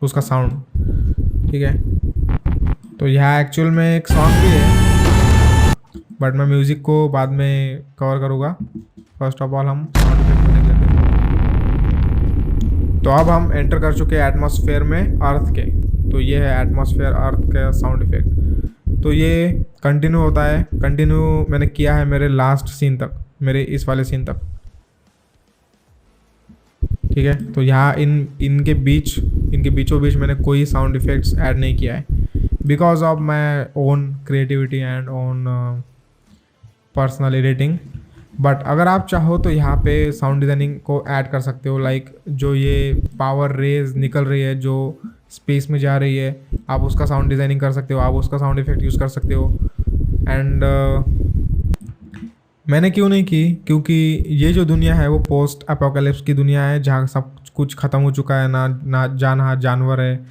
उसका साउंड। ठीक है, तो यहाँ एक्चुअल में एक सॉन्ग भी है, बट मैं म्यूज़िक को बाद में कवर करूँगा। फर्स्ट ऑफ ऑल हम साउंड इफेक्ट को देख लेते हैं। तो अब हम एंटर कर चुके हैं एटमॉस्फेयर में अर्थ के। तो ये है एटमॉस्फेयर अर्थ का साउंड इफेक्ट। तो ये कंटिन्यू होता है, कंटिन्यू मैंने किया है मेरे लास्ट सीन तक, मेरे इस वाले सीन तक, ठीक है। तो यहाँ इनके बीचों बीच मैंने कोई साउंड इफेक्ट्स ऐड नहीं किया है, because of my own creativity and own personal editing. But अगर आप चाहो तो यहाँ पे साउंड डिज़ाइनिंग को ऐड कर सकते हो, लाइक जो ये पावर रेज निकल रही है जो स्पेस में जा रही है, आप उसका साउंड डिज़ाइनिंग कर सकते हो, आप उसका साउंड इफेक्ट यूज़ कर सकते हो। एंड मैंने क्यों नहीं की, क्योंकि ये जो दुनिया है वो पोस्ट अपोकलिप्स की दुनिया है, जहाँ सब कुछ ख़त्म हो चुका है, ना जानवर है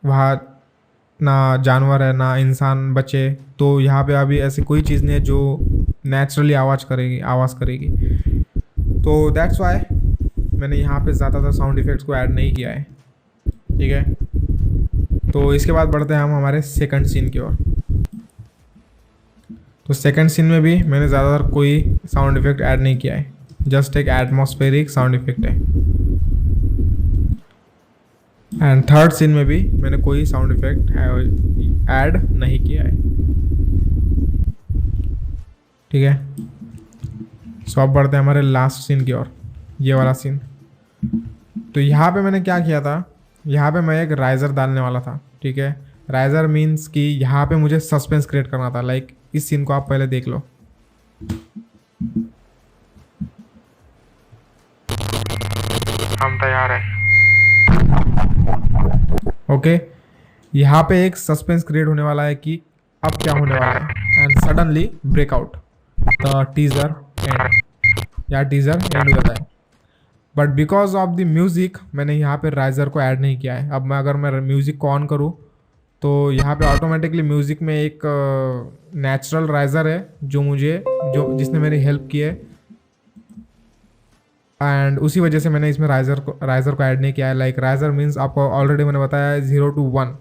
वहाँ, ना जानवर है ना इंसान बचे। तो यहाँ पे अभी ऐसी कोई चीज़ नहीं है जो नेचुरली आवाज़ करेगी। तो दैट्स वाई मैंने यहाँ पे ज़्यादातर साउंड इफ़ेक्ट्स को ऐड नहीं किया है, ठीक है। तो इसके बाद बढ़ते हैं हम हमारे सेकंड सीन की ओर। तो सेकंड सीन में भी मैंने ज़्यादातर कोई साउंड इफेक्ट ऐड नहीं किया है, जस्ट एक एटमॉस्फेरिक साउंड इफेक्ट है। एंड थर्ड सीन में भी मैंने कोई साउंड इफेक्ट ऐड नहीं किया है, ठीक है। सो अब बढ़ते हैं हमारे लास्ट सीन की ओर, ये वाला सीन। तो यहाँ पे मैंने क्या किया था, यहाँ पे मैं एक राइजर डालने वाला था, ठीक है। राइजर मीन्स कि यहाँ पे मुझे सस्पेंस क्रिएट करना था। लाइक इस सीन को आप पहले देख लो। हम तैयार हैं। ओके, यहाँ पे एक सस्पेंस क्रिएट होने वाला है कि अब क्या होने वाला है, and suddenly breakout the teaser and, या टीजर एंड हो जाता है। But because of the music मैंने यहाँ पे राइजर को ऐड नहीं किया है। अब मैं अगर मैं म्यूज़िक को ऑन करूँ तो यहाँ पे ऑटोमेटिकली म्यूज़िक में एक नेचुरल राइजर है जिसने मेरी हेल्प की है, एंड उसी वजह से मैंने इसमें राइजर को ऐड नहीं किया है। लाइक राइजर मीन्स आपको ऑलरेडी मैंने बताया है 0 to 1,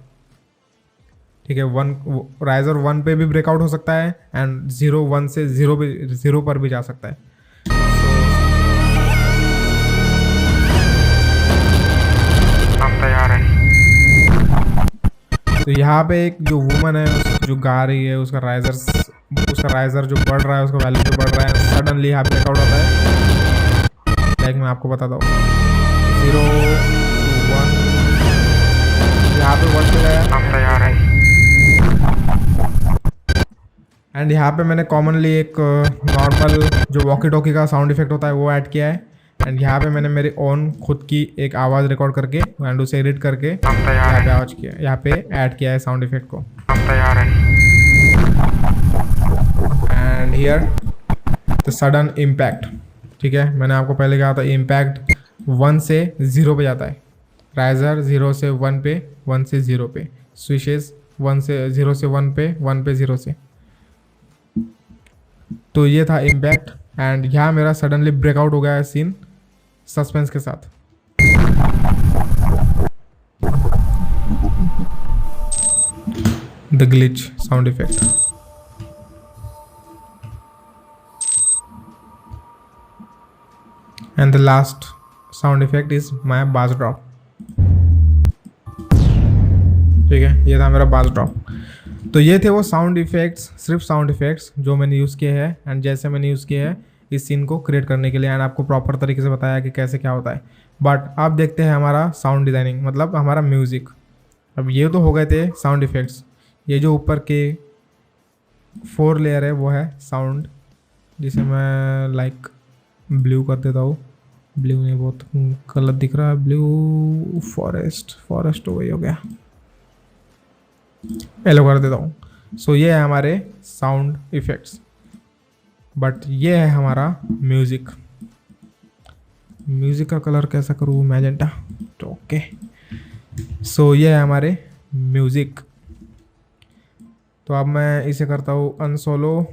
ठीक है। राइजर 1 पे भी ब्रेकआउट हो सकता है एंड 1 से 0 पर भी जा सकता है। हम तैयार हैं। तो यहाँ पे एक जो वुमन है जो गा रही है, उसका राइजर जो बढ़ रहा है, उसका वैल्यू जो बढ़ रहा है, सडनली यहाँ ब्रेकआउट होता है। लाइक मैं आपको बताता हूँ 0 to 1, यहाँ पे 1 पे गया। हम तैयार हैं। एंड यहाँ पे मैंने कॉमनली एक नॉर्मल जो वॉकी टॉकी का साउंड इफेक्ट होता है वो ऐड किया है। एंड यहाँ पे मैंने मेरी ओन खुद की एक आवाज़ रिकॉर्ड करके एंड उसे एडिट करके यहाँ पे ऐड किया है साउंड इफेक्ट को। हम तैयार हैं। And here the sudden impact, ठीक है। मैंने आपको पहले कहा था इम्पैक्ट 1 से 0 पे जाता है। राइजर 0 से 1 पे, 1 से 0 पे, स्विचेस 0 से 1 पे, 1 पे 0 से। तो ये था इम्पैक्ट, एंड यहाँ मेरा सडनली ब्रेकआउट हो गया है सीन सस्पेंस के साथ। The glitch sound effect. And the last sound effect is my बास ड्रॉप, ठीक है। ये था मेरा बास ड्रॉप। तो ये थे वो साउंड इफेक्ट्स, सिर्फ साउंड इफेक्ट्स जो मैंने यूज़ किए हैं, एंड जैसे मैंने यूज़ किए हैं इस सीन को क्रिएट करने के लिए, एंड आपको प्रॉपर तरीके से बताया कि कैसे क्या होता है। बट अब देखते हैं हमारा साउंड डिज़ाइनिंग, मतलब हमारा म्यूज़िक। अब ये तो हो गए थे साउंड इफेक्ट्स। ये जो ऊपर के 4 लेयर है वो है साउंड, जिसे मैं लाइक ब्लू कर देता हूँ। ब्लू नहीं, बहुत गलत दिख रहा है, ब्लू फॉरेस्ट तो वही हो गया, येलो कर देता हूँ। सो ये है हमारे साउंड इफेक्ट्स। बट ये है हमारा म्यूज़िक। म्यूज़िक का कलर कैसा करूँ, मैजेंटा, तो ओके। सो ये है हमारे म्यूज़िक। तो अब मैं इसे करता हूँ अनसोलो,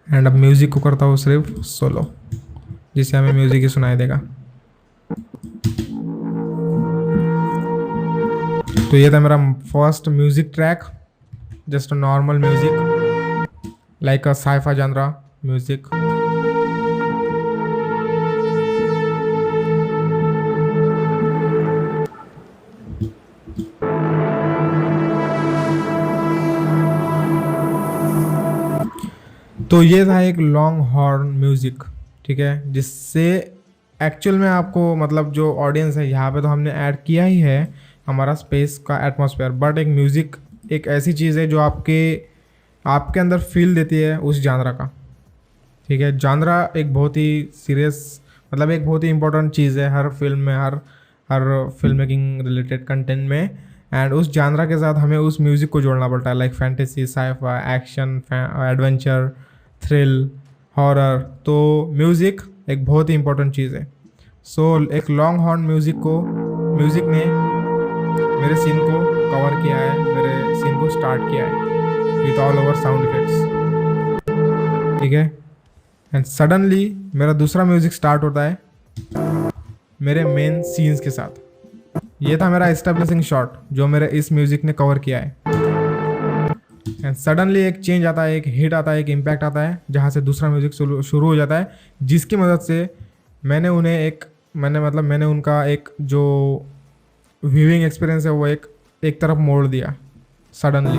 एंड अब म्यूज़िक को करता हूँ सिर्फ सोलो, जिससे हमें म्यूज़िक ही सुनाई देगा। तो ये था मेरा first music track, just a normal music like a cipher genre music. तो ये था एक लॉन्ग हॉर्न म्यूज़िक, ठीक है, जिससे एक्चुअल में आपको मतलब जो ऑडियंस है यहाँ पे तो हमने ऐड किया ही है हमारा स्पेस का एटमॉस्फेयर, बट एक म्यूज़िक एक ऐसी चीज़ है जो आपके आपके अंदर फील देती है उस जानरा का, ठीक है। जानरा एक बहुत ही सीरियस मतलब एक बहुत ही इंपॉर्टेंट चीज़ है हर फिल्म में, हर फिल्म मेकिंग रिलेटेड कंटेंट में। एंड उस जानरा के साथ हमें उस म्यूज़िक को जोड़ना पड़ता है, like fantasy, sci-fi, action, adventure, thrill, horror. तो म्यूज़िक एक बहुत ही इंपॉर्टेंट चीज़ है। सो एक लॉन्ग हॉर्न म्यूज़िक ने मेरे सीन को कवर किया है, मेरे सीन को स्टार्ट किया है with all over sound effects, ठीक है। एंड सडनली मेरा दूसरा म्यूज़िक स्टार्ट होता है मेरे मेन सीन्स के साथ। ये था मेरा एस्टेब्लिशिंग शॉट जो मेरे इस म्यूज़िक ने कवर किया है। एंड सडनली एक चेंज आता है, एक हिट आता है, एक इम्पैक्ट आता है, जहाँ से दूसरा म्यूज़िक शुरू हो जाता है, जिसकी मदद से मैंने उनका एक जो व्यूइंग एक्सपीरियंस है वो एक तरफ मोड़ दिया सडनली।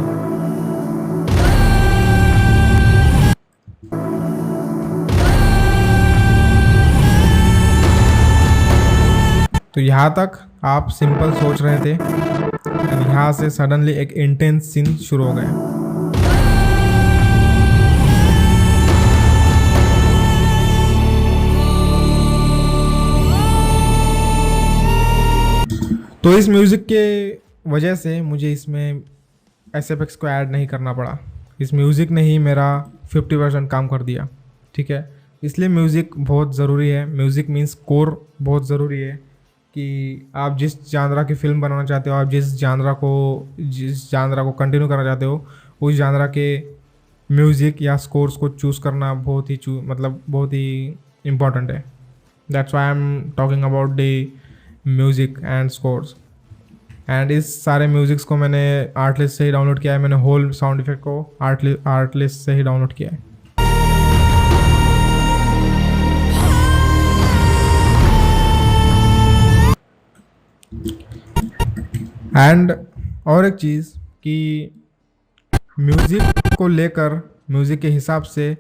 तो यहाँ तक आप सिंपल सोच रहे थे, यहाँ से सडनली एक इंटेंस सीन शुरू हो गया। तो इस म्यूज़िक के वजह से मुझे इसमें एसएफएक्स को ऐड नहीं करना पड़ा। इस म्यूज़िक ने ही मेरा 50% काम कर दिया, ठीक है। इसलिए म्यूज़िक बहुत ज़रूरी है। म्यूज़िक मीन्स स्कोर बहुत ज़रूरी है कि आप जिस जानरा की फ़िल्म बनाना चाहते हो, आप जिस जानरा को कंटिन्यू करना चाहते हो, उस जानरा के म्यूज़िक या स्कोर्स को चूज़ करना बहुत ही इम्पॉर्टेंट है। That's why I am talking about the music and scores. And इस सारे म्यूज़िक्स को मैंने आर्टलिस्ट से ही डाउनलोड किया है। मैंने होल साउंड इफेक्ट को आर्टलिस्ट से ही डाउनलोड किया है। एंड और एक चीज़ कि म्यूज़िक को लेकर, म्यूज़िक के हिसाब से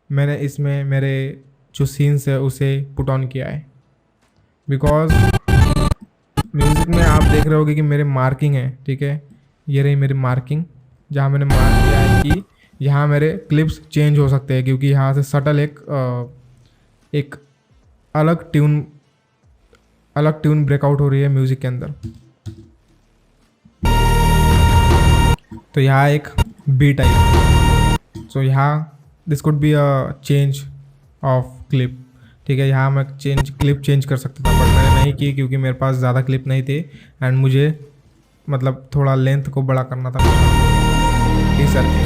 मैंने इसमें मेरे जो सीन्स है उसे पुट ऑन किया है। बिकॉज म्यूज़िक में आप देख रहे होगे कि मेरे मार्किंग है, ठीक है। ये रही मेरी मार्किंग, जहाँ मैंने मार्क किया है कि यहाँ मेरे क्लिप्स चेंज हो सकते हैं, क्योंकि यहाँ से सटल एक अलग ट्यून ब्रेकआउट हो रही है म्यूज़िक के अंदर। तो यहाँ एक बीट आई, सो यहाँ this could be a change of clip, ठीक है। यहाँ मैं क्लिप चेंज कर सकता था, बट मैंने नहीं की क्योंकि मेरे पास ज़्यादा क्लिप नहीं थे एंड मुझे मतलब थोड़ा लेंथ को बड़ा करना था टीजर के।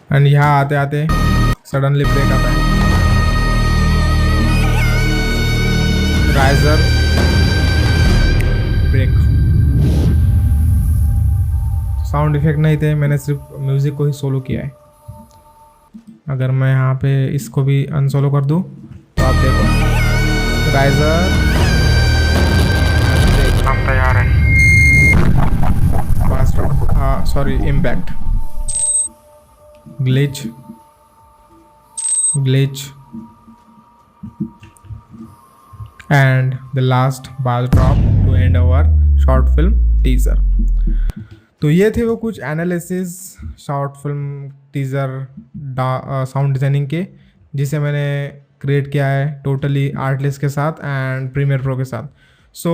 एंड यहाँ आते आते सडनली ब्रेक आता है, राइजर ब्रेक। साउंड इफेक्ट नहीं थे, मैंने सिर्फ म्यूज़िक को ही सोलो किया है। अगर मैं यहाँ पे इसको भी अनसोलो कर दूँ तो आप देखो, राइजर, हम तैयार हैं। Sorry, impact, glitch, and the last bass drop to end our short film teaser। तो ये थे वो कुछ analysis short film teaser sound designing के, जिसे मैंने क्रिएट किया है टोटली आर्टलिस्ट के साथ एंड प्रीमियर प्रो के साथ। So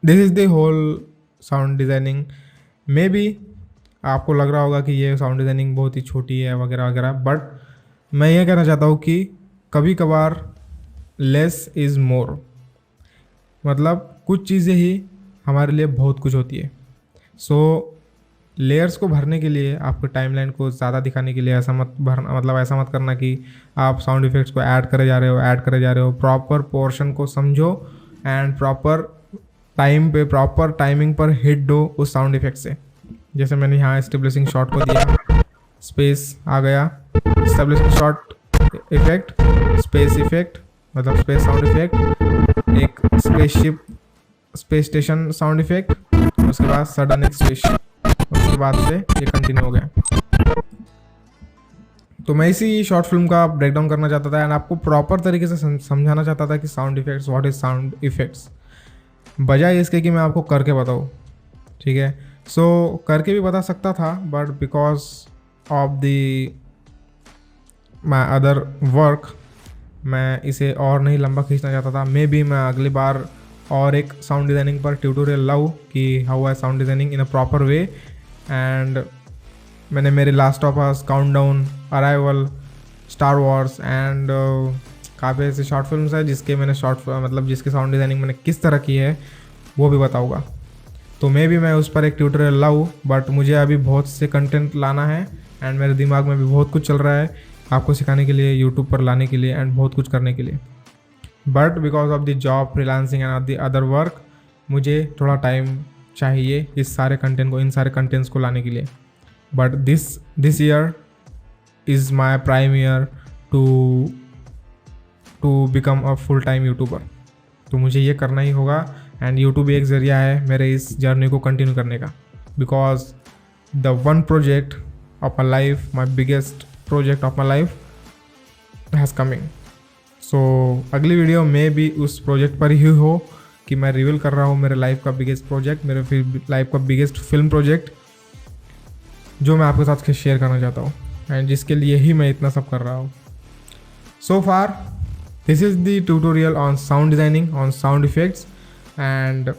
this is the whole sound designing. Maybe आपको लग रहा होगा कि ये साउंड डिज़ाइनिंग बहुत ही छोटी है वगैरह वगैरह, बट मैं ये कहना चाहता हूँ कि कभी कभार लेस इज़ मोर, मतलब कुछ चीज़ें ही हमारे लिए बहुत कुछ होती है। सो लेयर्स को भरने के लिए, आपको टाइमलाइन को ज़्यादा दिखाने के लिए ऐसा मत करना कि आप साउंड इफ़ेक्ट्स को ऐड करे जा रहे हो। प्रॉपर पोर्शन को समझो एंड प्रॉपर टाइमिंग पर हिट दो उस साउंड इफ़ेक्ट से। जैसे मैंने यहाँ एस्टेब्लिशिंग शॉट को दिया, स्पेस आ गया, establishing shot effect, space effect मतलब स्पेस साउंड इफेक्ट, एक spaceship space station sound effect, उसके बाद सडन एक्सप्रेशन, उसके बाद से ये कंटिन्यू हो गया। तो मैं इसी शॉर्ट फिल्म का ब्रेकडाउन करना चाहता था एंड आपको प्रॉपर तरीके से समझाना चाहता था कि sound effects, what is sound effects, बजाय इसके कि मैं आपको करके बताऊँ। ठीक है, सो करके भी बता सकता था but because of the my other work मैं इसे और नहीं लंबा खींचना चाहता था। मे बी मैं अगली बार और एक साउंड डिज़ाइनिंग पर ट्यूटोरियल लाऊँ कि how I sound designing in a proper way. And मैंने मेरे last of us, countdown, arrival, star Wars and काफ़ी ऐसे शॉर्ट फिल्म्स है जिसके मैंने मतलब जिसकी साउंड डिज़ाइनिंग मैंने किस तरह की है वो भी बताऊँगा। तो मे भी मैं उस पर एक ट्यूटोरियल लाऊँ, बट मुझे अभी बहुत से कंटेंट लाना है एंड मेरे दिमाग में भी बहुत कुछ चल रहा है आपको सिखाने के लिए, यूट्यूब पर लाने के लिए एंड बहुत कुछ करने के लिए। But because of the job, freelancing and the other work मुझे थोड़ा टाइम चाहिए इस सारे कंटेंट को, इन सारे कंटेंट्स को लाने के लिए। But this year is my prime year to become a full time YouTuber. तो मुझे ये करना ही होगा एंड यूट्यूब एक ज़रिया है मेरे इस जर्नी को कंटिन्यू करने का। Because the one project of my life, my biggest project of my life has coming. So अगली वीडियो में भी उस प्रोजेक्ट पर ही हो कि मैं रिवील कर रहा हूँ मेरे लाइफ का बिगेस्ट प्रोजेक्ट, मेरे लाइफ का बिगेस्ट फिल्म प्रोजेक्ट जो मैं आपके साथ शेयर करना चाहता हूँ एंड जिसके लिए ही मैं इतना सब कर रहा हूँ। So far this is the tutorial on sound designing, on sound effects and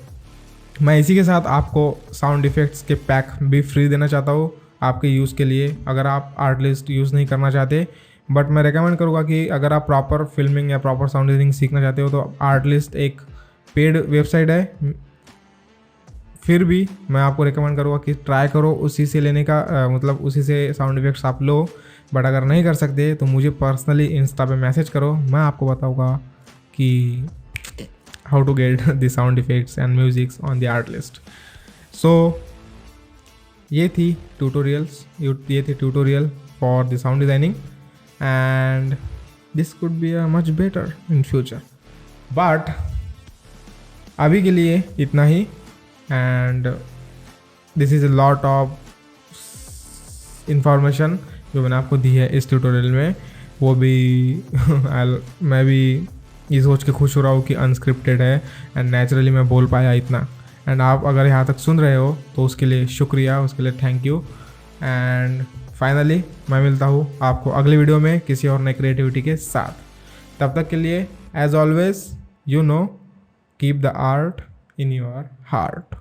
मैं इसी के साथ आपको साउंड इफ़ेक्ट्स के पैक भी फ्री देना चाहता हूँ आपके यूज़ के लिए, अगर आप आर्टलिस्ट यूज़ नहीं करना चाहते। बट मैं रेकमेंड करूँगा कि अगर आप प्रॉपर फिल्मिंग या प्रॉपर साउंड डिज़ाइनिंग सीखना चाहते हो तो आर्टलिस्ट एक पेड वेबसाइट है। फिर भी मैं आपको रेकमेंड करूँगा कि ट्राई करो उसी से लेने का, मतलब उसी से साउंड इफेक्ट्स आप लो। बट अगर नहीं कर सकते तो मुझे पर्सनली इंस्टा पे मैसेज करो, मैं आपको बताऊँगा कि how to get the sound effects and musics on the Artlist. So ये थी tutorial for the sound designing and this could be a much better in future. But अभी के लिए इतना ही and this is a lot of information जो मैंने आपको दी है इस ट्यूटोरियल में, वो भी मैं भी ये सोच के खुश हो रहा हूँ कि अनस्क्रिप्टेड है एंड नेचुरली मैं बोल पाया इतना। एंड आप अगर यहाँ तक सुन रहे हो तो उसके लिए शुक्रिया, उसके लिए थैंक यू। एंड फाइनली मैं मिलता हूँ आपको अगली वीडियो में किसी और नई क्रिएटिविटी के साथ। तब तक के लिए as always you know, keep the art in your heart.